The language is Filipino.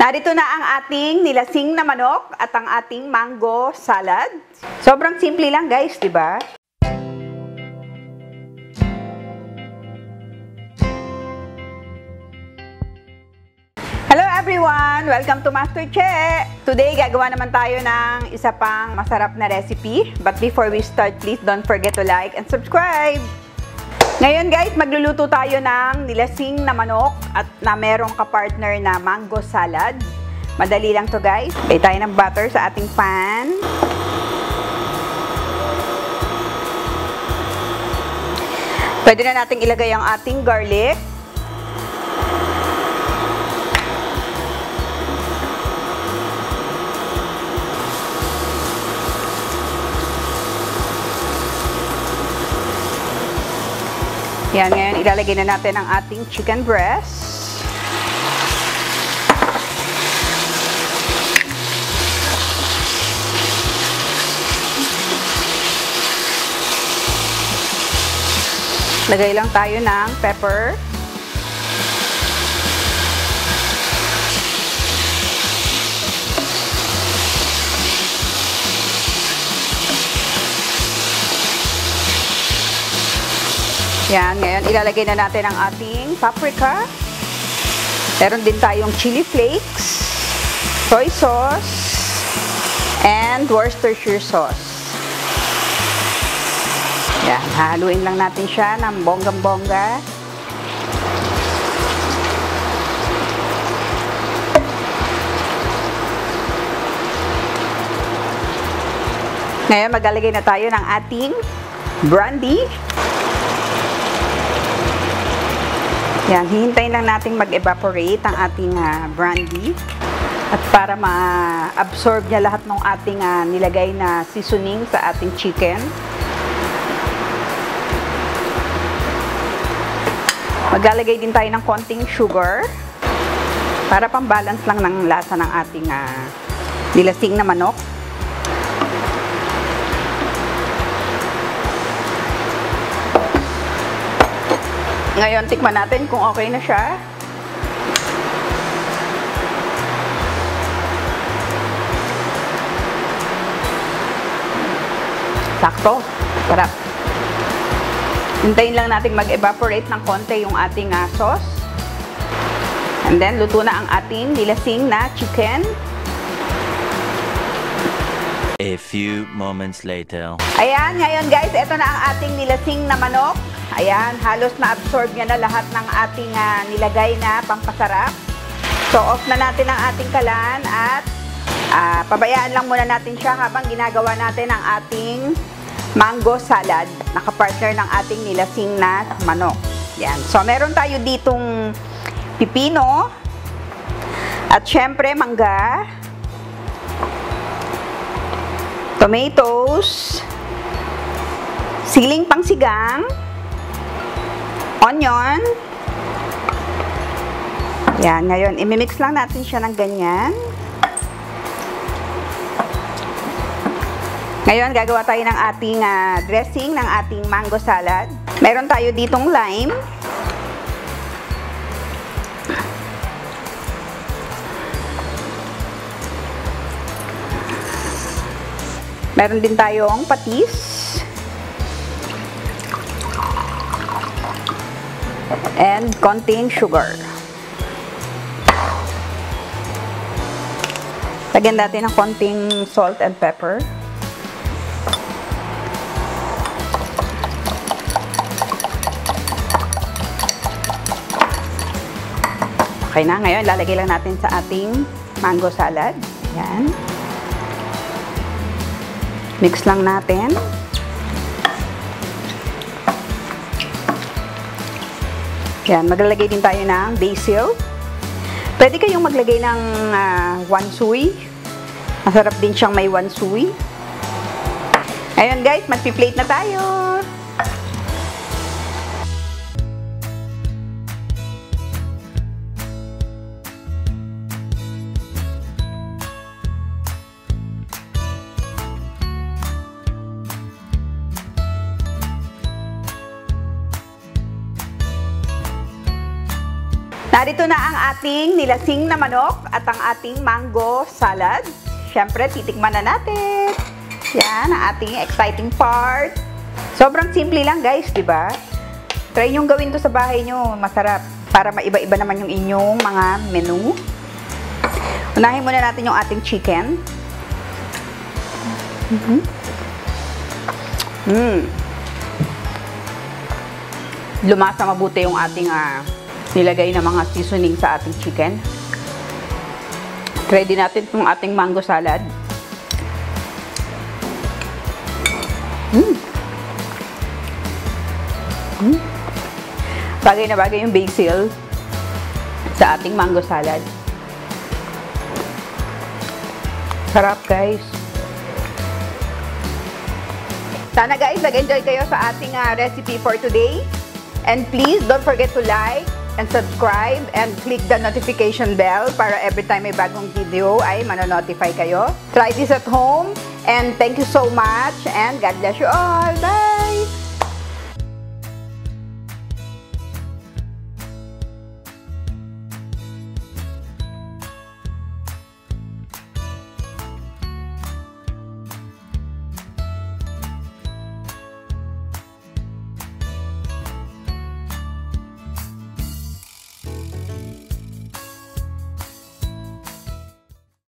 Narito na ang ating nilasing na manok at ang ating mango salad. Sobrang simple lang guys, di ba? Hello everyone! Welcome to Master Che! Today, gagawa naman tayo ng isa pang masarap na recipe. But before we start, please don't forget to like and subscribe! Ngayon guys, magluluto tayo ng nilasing na manok at na merong kapartner na mango salad. Madali lang to guys. Lagay tayo ng butter sa ating pan. Pwede na nating ilagay ang ating garlic. Yan, ngayon ilalagay na natin ang ating chicken breast. Lagay lang tayo ng pepper. Yan, ngayon ilalagay na natin ang ating paprika. Meron din tayong chili flakes, soy sauce, and Worcestershire sauce. Yan, haluin lang natin siya ng bonggang-bongga. Ngayon maglalagay na tayo ng ating brandy. Yan, hihintayin lang natin mag-evaporate ang ating brandy. At para ma-absorb niya lahat ng ating nilagay na seasoning sa ating chicken. Maglalagay din tayo ng konting sugar. Para pang-balance lang ng lasa ng ating nilasing na manok. Ngayon, tikman natin kung okay na siya. Sakto. Sarap. Hintayin lang natin mag-evaporate ng konti yung ating sauce. And then, luto na ang ating nilasing na chicken. A few moments later. Ayan, ngayon guys, ito na ang ating nilasing na manok. Ayan, halos na-absorb niya na lahat ng ating nilagay na pampasarap. So, off na natin ang ating kalan at pabayaan lang muna natin siya habang ginagawa natin ang ating mango salad. Nakapartner ng ating nilasing na manok. Yan. So, meron tayo ditong pipino at syempre mangga, tomatoes, siling pangsigang, onion. Yan, ngayon, imimix lang natin siya ng ganyan. Ngayon, gagawa tayo ng ating dressing ng ating mango salad. Meron tayo ditong lime. Meron din tayong patis. And konting sugar. Lagyan natin ng konting salt and pepper. Okay na, ngayon lalagay lang natin sa ating mango salad. Yan. Mix lang natin. Yan, maglalagay din tayo ng basil. Pwede kayong maglagay ng wansui. Masarap din siyang may wansui. Ayun guys, magpi-plate na tayo. Narito na ang ating nilasing na manok at ang ating mango salad. Siyempre, titikman na natin. Yan, ang ating exciting part. Sobrang simple lang guys, di ba? Try nyo gawin to sa bahay nyo. Masarap. Para maiba-iba naman yung inyong mga menu. Unahin muna natin yung ating chicken. Lumasa mabuti yung ating nilagay na mga seasoning sa ating chicken. Try din natin itong ating mango salad. Bagay na bagay yung basil sa ating mango salad. Sarap guys. Sana guys, nag-enjoy kayo sa ating recipe for today. And please don't forget to like and subscribe and click the notification bell para every time may bagong video ay manonotify kayo. Try this at home and thank you so much and God bless you all. Bye!